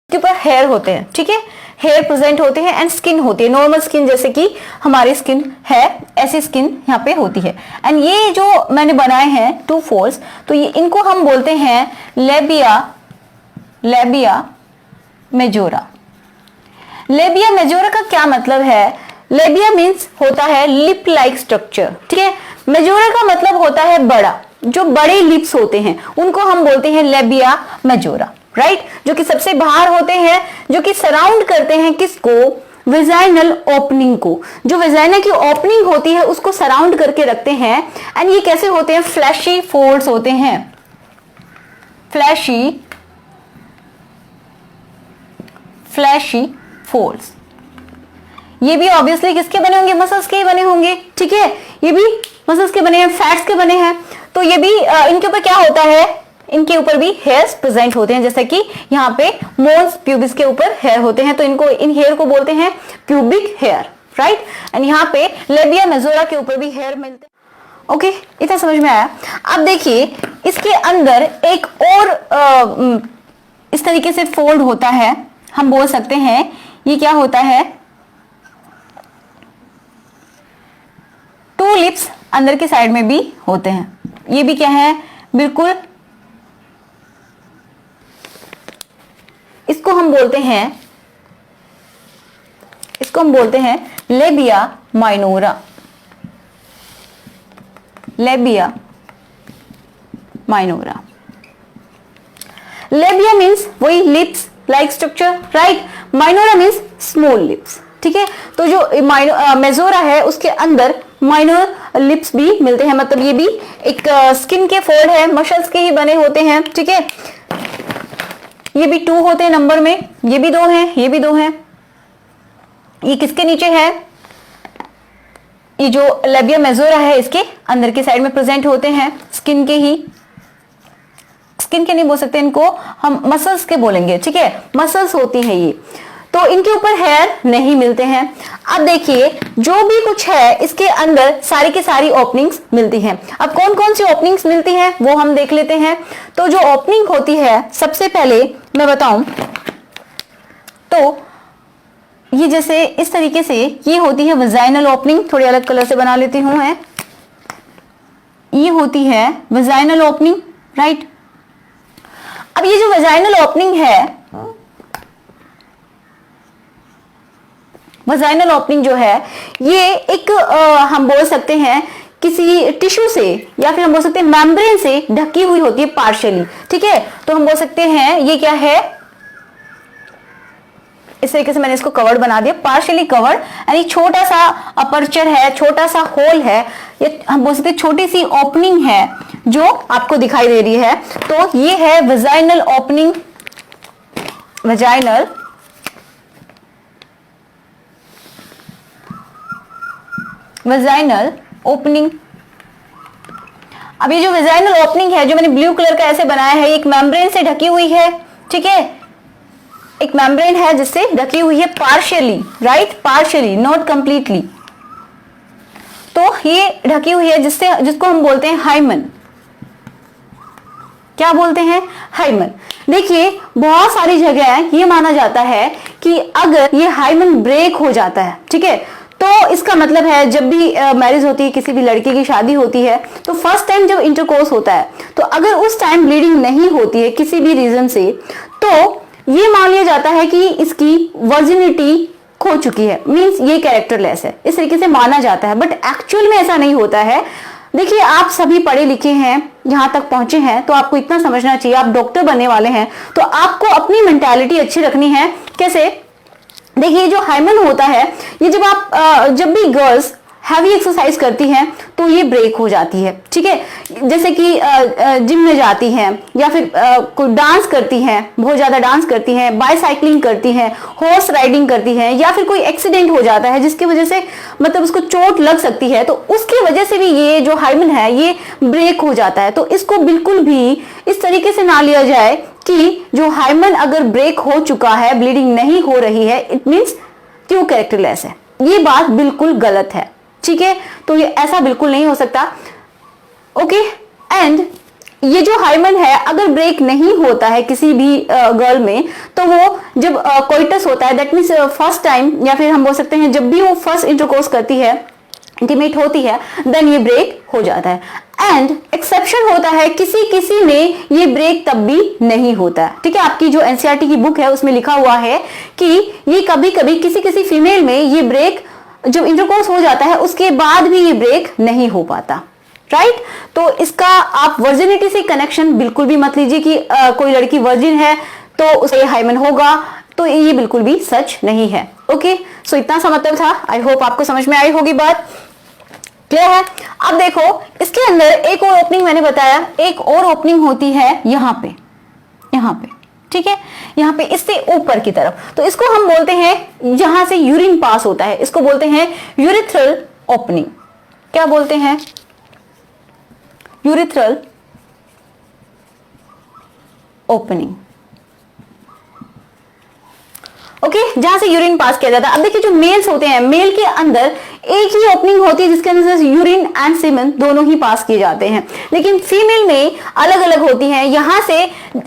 के ऊपर हेयर होते हैं, ठीक है, हेयर प्रेजेंट होते हैं एंड स्किन होती है, नॉर्मल स्किन जैसे कि हमारी स्किन है, ऐसी स्किन यहाँ पे होती है। एंड ये जो मैंने बनाए हैं टू फोल्ड्स, तो ये इनको हम बोलते हैं लेबिया मेजोरा। लेबिया मेजोरा का क्या मतलब है? लेबिया मीन्स होता है लिप लाइक स्ट्रक्चर, ठीक है। मेजोरा का मतलब होता है बड़ा, जो बड़े लिप्स होते हैं उनको हम बोलते हैं लेबिया मेजोरा, राइट, जो कि सबसे बाहर होते हैं, जो कि सराउंड करते हैं किसको? वेजाइनल ओपनिंग को। जो वेजाइना की ओपनिंग होती है उसको सराउंड करके रखते हैं। एंड ये कैसे होते हैं? फ्लैशी फोल्ड्स होते हैं, फ्लैशी फोल्ड्स। ये भी ऑब्वियसली किसके बने होंगे? मसल्स के ही बने होंगे, ठीक है, ये भी मसल्स के बने हैं, फैट्स के बने हैं। तो ये भी इनके ऊपर क्या होता है? इनके ऊपर भी हेयर्स प्रेजेंट होते हैं, जैसे कि यहाँ पे मोल्स प्यूबिस के ऊपर हेयर होते हैं, तो इनको, इन हेयर को बोलते हैं प्यूबिक हेयर, राइट। एंड यहाँ पे लेबिया मेजोरा के ऊपर भी हेयर मिलते हैं। ओके, इतना समझ में आया? अब देखिए इसके अंदर एक और इस तरीके से फोल्ड होता है, हम बोल सकते हैं ये क्या होता है? टू लिप्स अंदर की साइड में भी होते हैं। ये भी क्या है? बिल्कुल, इसको हम बोलते हैं labia minora. Labia minora. Labia means वही lips like structure, right. Minora means small lips, ठीक है। तो जो मेजोरा है उसके अंदर माइनर लिप्स भी मिलते हैं, मतलब ये भी एक स्किन के फोल्ड है, मसल्स के ही बने होते हैं, ठीक है। ये भी 2 होते हैं नंबर में, ये भी 2 हैं, ये भी 2 हैं। ये किसके नीचे है? ये जो लेबिया मेजोरा है इसके अंदर की साइड में प्रेजेंट होते हैं, स्किन के ही, स्किन के नहीं बोल सकते इनको, हम मसल्स के बोलेंगे, ठीक है, मसल्स होती है ये। तो इनके ऊपर हेयर नहीं मिलते हैं। अब देखिए जो भी कुछ है इसके अंदर सारी की सारी ओपनिंग्स मिलती हैं। अब कौन कौन सी ओपनिंग्स मिलती हैं वो हम देख लेते हैं। तो जो ओपनिंग होती है सबसे पहले मैं बताऊं तो ये जैसे इस तरीके से ये होती है वेजाइनल ओपनिंग, थोड़ी अलग कलर से बना लेती हूं मैं। ये होती है वेजाइनल ओपनिंग, राइट। अब ये जो वेजाइनल ओपनिंग है, वेजाइनल ओपनिंग जो है ये एक हम बोल सकते हैं किसी टिश्यू से या फिर हम बोल सकते हैं मेम्ब्रेन से ढकी हुई होती है पार्शियली, ठीक है। तो हम बोल सकते हैं ये क्या है? इस तरीके से मैंने इसको कवर्ड बना दिया, पार्शियली कवर्ड, यानी छोटा सा अपर्चर है, छोटा सा होल है, ये हम बोल सकते हैं छोटी सी ओपनिंग है जो आपको दिखाई दे रही है। तो ये है वेजाइनल ओपनिंग, वेजाइनल ओपनिंग। अब ये जो वेजाइनल ओपनिंग है जो मैंने ब्लू कलर का ऐसे बनाया है, एक मेम्ब्रेन से ढकी हुई है, ठीक है, एक मेम्ब्रेन है जिससे ढकी हुई है partially, right, partially, not completely. तो ये ढकी हुई है जिसको हम बोलते हैं हाइमन। क्या बोलते हैं? हाइमन। देखिए बहुत सारी जगह ये माना जाता है कि अगर ये हाइमन ब्रेक हो जाता है, ठीक है, तो इसका मतलब है जब भी मैरिज होती है, किसी भी लड़की की शादी होती है, तो फर्स्ट टाइम जब इंटरकोर्स होता है तो अगर उस टाइम ब्लीडिंग नहीं होती है किसी भी रीजन से, तो ये मान लिया जाता है कि इसकी वर्जिनिटी खो चुकी है, मींस ये कैरेक्टरलेस है, इस तरीके से माना जाता है। बट एक्चुअल में ऐसा नहीं होता है। देखिए आप सभी पढ़े लिखे हैं, यहां तक पहुंचे हैं, तो आपको इतना समझना चाहिए, आप डॉक्टर बनने वाले हैं तो आपको अपनी मेंटालिटी अच्छी रखनी है। कैसे? देखिए जो हाइमन होता है ये जब भी गर्ल्स हैवी एक्सरसाइज करती हैं तो ये ब्रेक हो जाती है, ठीक है। जैसे कि जिम में जाती हैं या फिर कोई डांस करती हैं, बहुत ज्यादा डांस करती हैं, बाइसाइक्लिंग करती हैं, हॉर्स राइडिंग करती हैं, या फिर कोई एक्सीडेंट हो जाता है जिसकी वजह से मतलब उसको चोट लग सकती है, तो उसकी वजह से भी ये जो हाइमन है ये ब्रेक हो जाता है। तो इसको बिल्कुल भी इस तरीके से ना लिया जाए कि जो हाइमन अगर ब्रेक हो चुका है, ब्लीडिंग नहीं हो रही है, इट मीन्स क्यों कैरेक्टरलेस है। ये बात बिल्कुल गलत है, ठीक है। तो ये ऐसा बिल्कुल नहीं हो सकता। ओके, एंड ये जो हाइमन है अगर ब्रेक नहीं होता है किसी भी गर्ल में, तो वो जब कोइटस होता है, दैट मीन्स फर्स्ट टाइम, या फिर हम बोल सकते हैं जब भी वो फर्स्ट इंटरकोर्स करती है, इंटीमेट होती है, देन ये ब्रेक हो जाता है। एंड एक्सेप्शन होता है, किसी किसी में ये ब्रेक तब भी नहीं होता है। ठीक है, आपकी जो एनसीईआरटी की बुक है उसमें लिखा हुआ है कि ये कभी कभी किसी किसी फीमेल में ये ब्रेक जब इंटरकोर्स हो जाता है उसके बाद भी ये ब्रेक नहीं हो पाता। राइट तो इसका आप वर्जिनिटी से कनेक्शन बिल्कुल भी मत लीजिए कि कोई लड़की वर्जिन है तो उसे हाइमन होगा, तो ये बिल्कुल भी सच नहीं है। ओके सो इतना सा मतलब था। आई होप आपको समझ में आई होगी बात, क्लियर है। अब देखो इसके अंदर एक और ओपनिंग मैंने बताया, एक और ओपनिंग होती है यहाँ पे, यहाँ पे, ठीक है, यहाँ पे इससे ऊपर की तरफ, तो इसको हम बोलते हैं, जहां से यूरिन पास होता है इसको बोलते हैं यूरिथ्रल ओपनिंग। क्या बोलते हैं? Urethral opening. ओके जहां से यूरिन पास किया जाता है। अब देखिए जो मेल्स होते हैं, मेल के अंदर एक ही ओपनिंग होती है जिसके अंदर यूरिन एंड सीमेन दोनों ही पास किए जाते हैं, लेकिन फीमेल में अलग अलग होती हैं। यहां से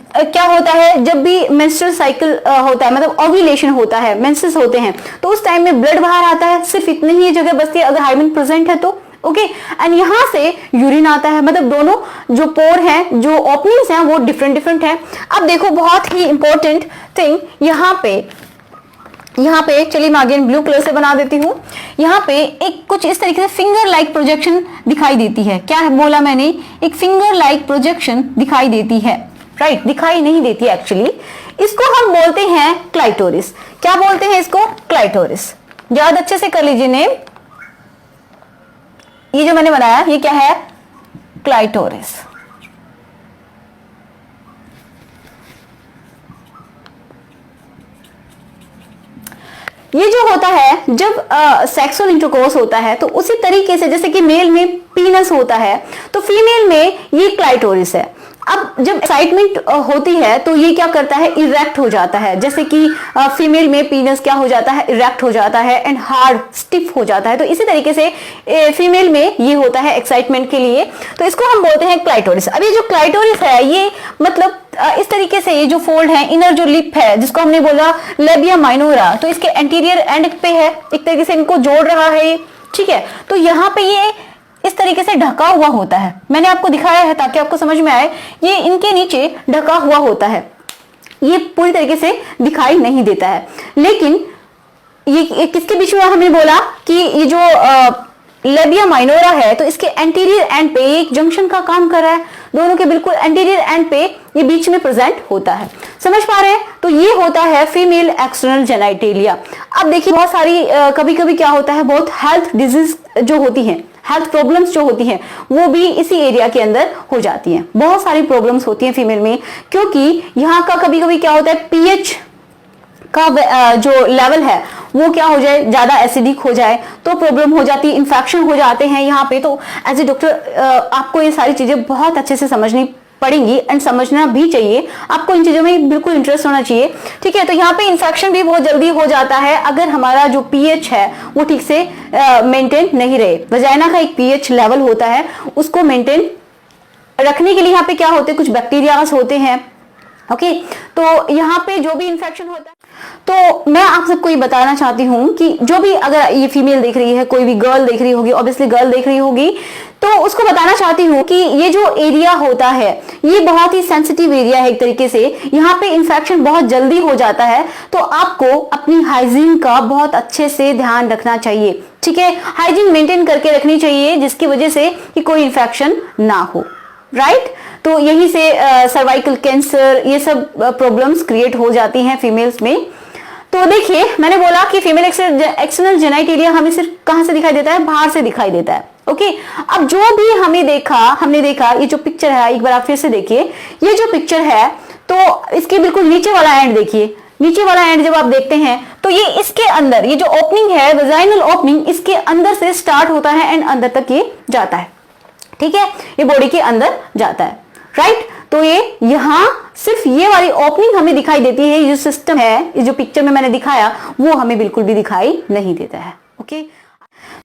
क्या होता है, जब भी मेंस्ट्रुअल साइकिल होता है, मतलब ओव्यूलेशन होता है, मेंसेस होते हैं, तो उस टाइम में ब्लड बाहर आता है, सिर्फ इतनी ही जगह बचती है अगर हाइमन प्रेजेंट है तो। ओके एंड यहां से यूरिन आता है, मतलब दोनों जो पोर हैं, जो ओपनिंग्स हैं वो डिफरेंट डिफरेंट है। अब देखो बहुत ही इंपॉर्टेंट थिंग यहाँ पे चलिए मैं अगेन ब्लू कलर से बना देती हूँ। यहाँ पे एक कुछ इस तरीके से फिंगर लाइक प्रोजेक्शन दिखाई देती है। क्या बोला मैंने? एक फिंगर लाइक प्रोजेक्शन दिखाई देती है। राइट दिखाई नहीं देती एक्चुअली, इसको हम बोलते हैं क्लाइटोरिस। क्या बोलते हैं इसको? क्लाइटोरिस। याद अच्छे से कर लीजिए नेम। ये जो मैंने बनाया ये क्या है? क्लाइटोरिस। ये जो होता है जब सेक्सुअल इंटरकोर्स होता है तो उसी तरीके से जैसे कि मेल में पीनस होता है तो फीमेल में ये क्लाइटोरिस है। अब जब एक्साइटमेंट होती है तो ये क्या करता है? इरेक्ट हो जाता है। जैसे कि फीमेल में पीनस क्या हो जाता है? इरेक्ट हो जाता है एंड हार्ड स्टिफ हो जाता है। तो इसी तरीके से फीमेल में ये होता है एक्साइटमेंट के लिए, तो इसको हम बोलते हैं क्लाइटोरिस। अब ये जो क्लाइटोरिस है ये मतलब इस तरीके से ये जो फोल्ड है, इनर जो लिप है जिसको हमने बोला लेबिया माइनोरा, तो इसके एंटीरियर एंड पे है, एक तरीके से इनको जोड़ रहा है, ठीक है। तो यहाँ पे ये इस तरीके से ढका हुआ होता है, मैंने आपको दिखाया है ताकि आपको समझ में आए। ये इनके नीचे ढका हुआ होता है, ये पूरी तरीके से दिखाई नहीं देता है। लेकिन ये किसके बीच में हमने बोला कि ये जो लेबिया माइनोरा है तो इसके एंटीरियर एंड पे एक जंक्शन का काम कर रहा है, दोनों के बिल्कुल एंटीरियर एंड पे ये बीच में प्रेजेंट होता है। समझ पा रहे हैं? तो ये होता है फीमेल एक्सटर्नल जेनिटलिया। अब देखिए बहुत सारी कभी कभी क्या होता है, बहुत हेल्थ डिजीज जो होती हैं, हेल्थ प्रॉब्लम्स जो होती हैं वो भी इसी एरिया के अंदर हो जाती हैं। बहुत सारी प्रॉब्लम्स होती हैं फीमेल में, क्योंकि यहाँ का कभी कभी क्या होता है, पीएच का जो लेवल है वो क्या हो जाए, ज्यादा एसिडिक हो जाए तो प्रॉब्लम हो जाती है, इन्फेक्शन हो जाते हैं यहाँ पे। तो एज ए डॉक्टर आपको ये सारी चीजें बहुत अच्छे से समझनी पड़ेंगी एंड समझना भी चाहिए। आपको इन चीजों में बिल्कुल इंटरेस्ट होना चाहिए, ठीक है। तो यहाँ पे इन्फेक्शन भी बहुत जल्दी हो जाता है अगर हमारा जो पीएच है वो ठीक से मेंटेन नहीं रहे। वजाइना का एक पीएच लेवल होता है, उसको मेंटेन रखने के लिए यहाँ पे क्या होते हैं, कुछ बैक्टीरियाज होते हैं। ओके तो यहाँ पे जो भी इन्फेक्शन होता है, तो मैं आप सबको ये बताना चाहती हूँ कि जो भी अगर ये फीमेल देख रही है, कोई भी गर्ल देख रही होगी, ऑब्वियसली गर्ल देख रही होगी, तो उसको बताना चाहती हूँ कि ये जो एरिया होता है ये बहुत ही सेंसिटिव एरिया है एक तरीके से। यहाँ पे इन्फेक्शन बहुत जल्दी हो जाता है, तो आपको अपनी हाइजीन का बहुत अच्छे से ध्यान रखना चाहिए, ठीक है। हाइजीन मेंटेन करके रखनी चाहिए जिसकी वजह से कि कोई इन्फेक्शन ना हो, राइट। तो यहीं से सर्वाइकल कैंसर ये सब प्रॉब्लम्स क्रिएट हो जाती हैं फीमेल्स में। तो देखिए मैंने बोला कि फीमेल एक्सटर्नल जेनिटलिया हमें सिर्फ कहां से दिखाई देता है, बाहर से दिखाई देता है। ओके अब जो भी हमने देखा ये जो पिक्चर है, एक बार आप फिर से देखिए, ये जो पिक्चर है तो इसके बिल्कुल नीचे वाला एंड देखिए, नीचे वाला एंड जब आप देखते हैं तो ये इसके अंदर, ये जो ओपनिंग है वेजाइनल ओपनिंग, इसके अंदर से स्टार्ट होता है एंड अंदर तक ये जाता है, ठीक है, ये बॉडी के अंदर जाता है, राइट। तो ये यहां सिर्फ ये वाली ओपनिंग हमें दिखाई देती है, ये जो सिस्टम है, ये जो पिक्चर में मैंने दिखाया वो हमें बिल्कुल भी दिखाई नहीं देता है। ओके